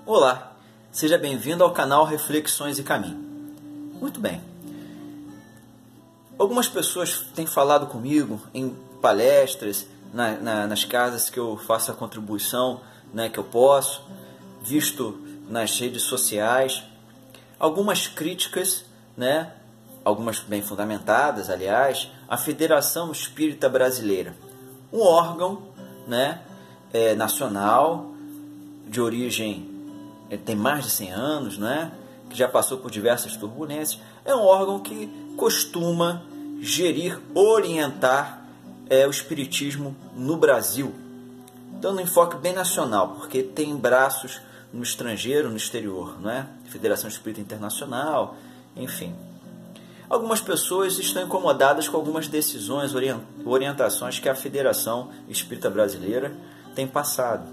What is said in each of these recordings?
Olá, seja bem-vindo ao canal Reflexões e Caminho. Muito bem. Algumas pessoas têm falado comigo em palestras, nas casas que eu faço a contribuição, que eu posso, visto nas redes sociais, algumas críticas, algumas bem fundamentadas, aliás, à Federação Espírita Brasileira, um órgão nacional, de origem, tem mais de 100 anos, que já passou por diversas turbulências, é um órgão que costuma gerir, orientar o espiritismo no Brasil, dando um enfoque bem nacional, porque tem braços no estrangeiro, no exterior, Federação Espírita Internacional, enfim. Algumas pessoas estão incomodadas com algumas decisões, orientações que a Federação Espírita Brasileira tem passado.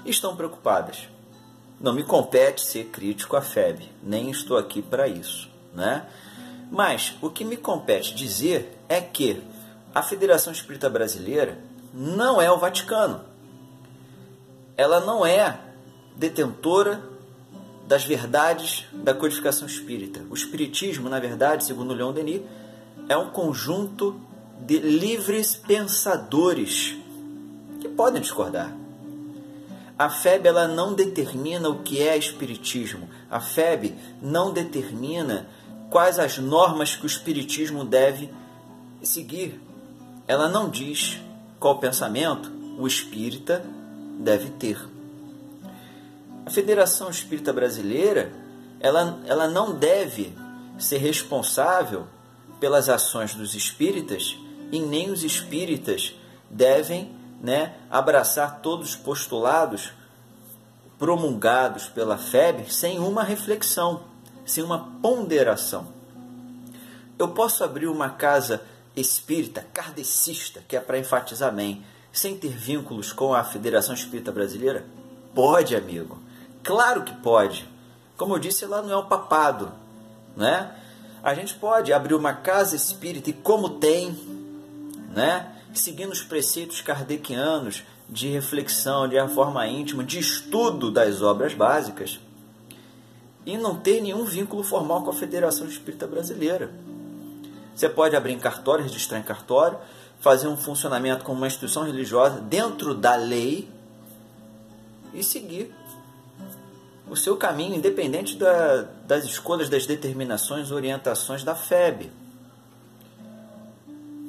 E estão preocupadas. Não me compete ser crítico à FEB, nem estou aqui para isso, Mas o que me compete dizer é que a Federação Espírita Brasileira não é o Vaticano. Ela não é detentora das verdades da codificação espírita. O espiritismo, na verdade, segundo Leon Denis, é um conjunto de livres pensadores que podem discordar. A FEB ela não determina o que é espiritismo. A FEB não determina quais as normas que o espiritismo deve seguir. Ela não diz qual pensamento o espírita deve ter. A Federação Espírita Brasileira ela não deve ser responsável pelas ações dos espíritas e nem os espíritas devem abraçar todos os postulados promulgados pela FEB sem uma reflexão, sem uma ponderação. Eu posso abrir uma casa espírita, kardecista, que é para enfatizar bem, sem ter vínculos com a Federação Espírita Brasileira? Pode, amigo. Claro que pode. Como eu disse, ela não é um papado, A gente pode abrir uma casa espírita e como tem, seguindo os preceitos kardecianos de reflexão, de reforma íntima, de estudo das obras básicas, e não ter nenhum vínculo formal com a Federação Espírita Brasileira. Você pode abrir em cartório, registrar em cartório, fazer um funcionamento como uma instituição religiosa dentro da lei e seguir o seu caminho, independente das escolhas, das determinações, orientações da FEB.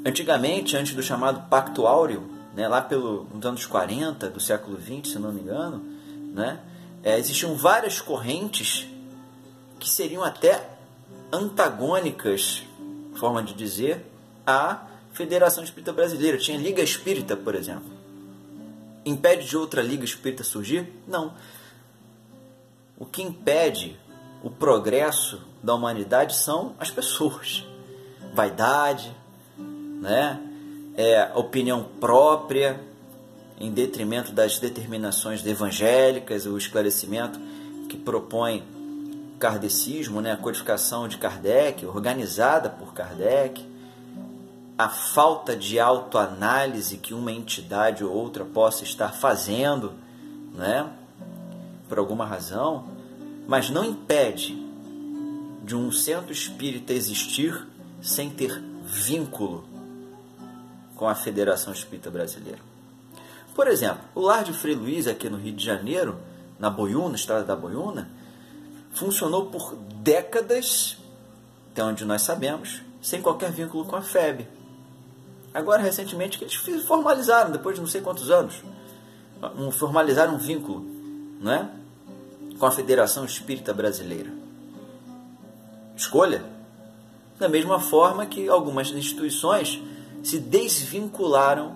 Antigamente, antes do chamado Pacto Áureo, lá nos anos 40 do século XX, se não me engano, existiam várias correntes que seriam até antagônicas, forma de dizer, à Federação Espírita Brasileira. Tinha Liga Espírita, por exemplo. Impede de outra Liga Espírita surgir? Não. O que impede o progresso da humanidade são as pessoas. Vaidade, opinião própria, em detrimento das determinações evangélicas, o esclarecimento que propõe o kardecismo, a codificação de Kardec, organizada por Kardec, a falta de autoanálise que uma entidade ou outra possa estar fazendo, por alguma razão, mas não impede de um centro espírita existir sem ter vínculo com a Federação Espírita Brasileira. Por exemplo, o Lar de Frei Luís, aqui no Rio de Janeiro, na Boiúna, estrada da Boiúna, funcionou por décadas, até onde nós sabemos, sem qualquer vínculo com a FEB. Agora, recentemente, que eles formalizaram, depois de não sei quantos anos, formalizaram um vínculo, com a Federação Espírita Brasileira. Escolha. Da mesma forma que algumas instituições se desvincularam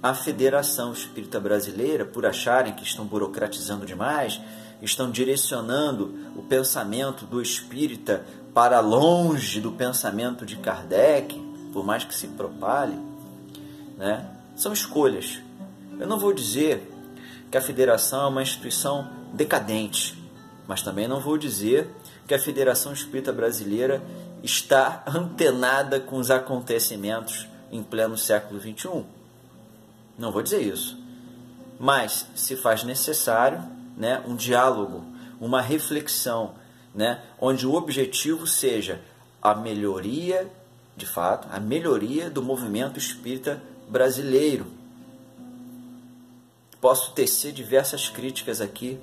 à Federação Espírita Brasileira por acharem que estão burocratizando demais, estão direcionando o pensamento do espírita para longe do pensamento de Kardec, por mais que se propale, São escolhas. Eu não vou dizer que a Federação é uma instituição decadente, mas também não vou dizer que a Federação Espírita Brasileira está antenada com os acontecimentos em pleno século XXI. Não vou dizer isso. Mas, se faz necessário, né, um diálogo, uma reflexão, né, onde o objetivo seja a melhoria, de fato, a melhoria do movimento espírita brasileiro. Posso tecer diversas críticas aqui,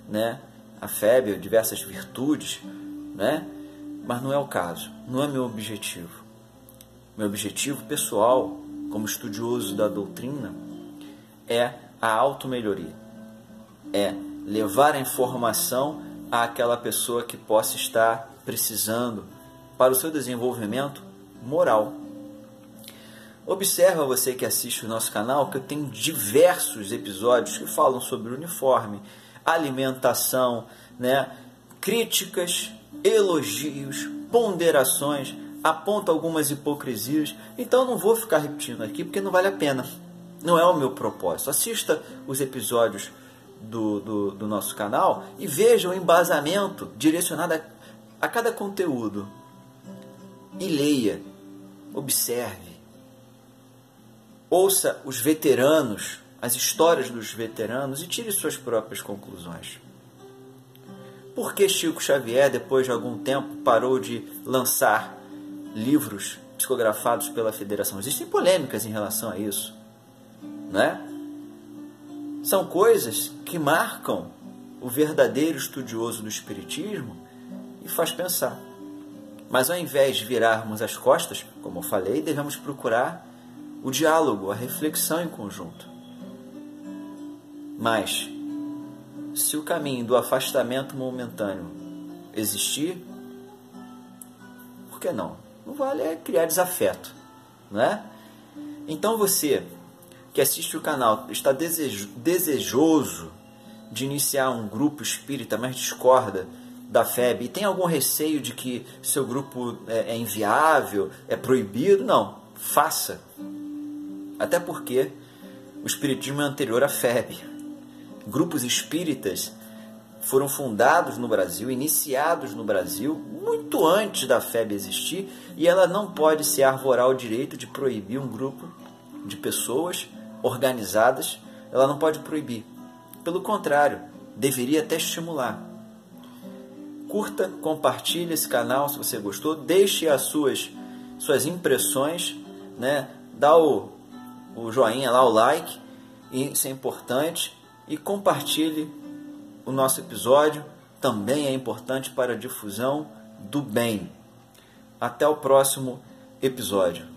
né, a FEB, diversas virtudes, né, mas não é o caso, não é meu objetivo. Meu objetivo pessoal, como estudioso da doutrina, é a automelhoria, é levar a informação àquela pessoa que possa estar precisando para o seu desenvolvimento moral. Observa, você que assiste o nosso canal, que eu tenho diversos episódios que falam sobre uniforme, alimentação, né, críticas, elogios, ponderações, aponta algumas hipocrisias. Então não vou ficar repetindo aqui porque não vale a pena. Não é o meu propósito. Assista os episódios do nosso canal e veja o embasamento direcionado a cada conteúdo. E leia, observe, ouça os veteranos, as histórias dos veteranos e tire suas próprias conclusões. Por que Chico Xavier, depois de algum tempo, parou de lançar livros psicografados pela Federação? Existem polêmicas em relação a isso, né? São coisas que marcam o verdadeiro estudioso do Espiritismo e faz pensar. Mas ao invés de virarmos as costas, como eu falei, devemos procurar o diálogo, a reflexão em conjunto. Mas, se o caminho do afastamento momentâneo existir, por que não? Não vale é criar desafeto, não é? Então você que assiste o canal está desejoso de iniciar um grupo espírita, mas discorda da FEB e tem algum receio de que seu grupo é inviável, é proibido, não, faça. Até porque o espiritismo é anterior à FEB. Grupos espíritas foram fundados no Brasil, iniciados no Brasil, muito antes da FEB existir, e ela não pode se arvorar o direito de proibir um grupo de pessoas organizadas, ela não pode proibir. Pelo contrário, deveria até estimular. Curta, compartilhe esse canal se você gostou, deixe as suas impressões, né? Dá o joinha lá, o like, isso é importante, e compartilhe o nosso episódio, também é importante para a difusão do bem. Até o próximo episódio.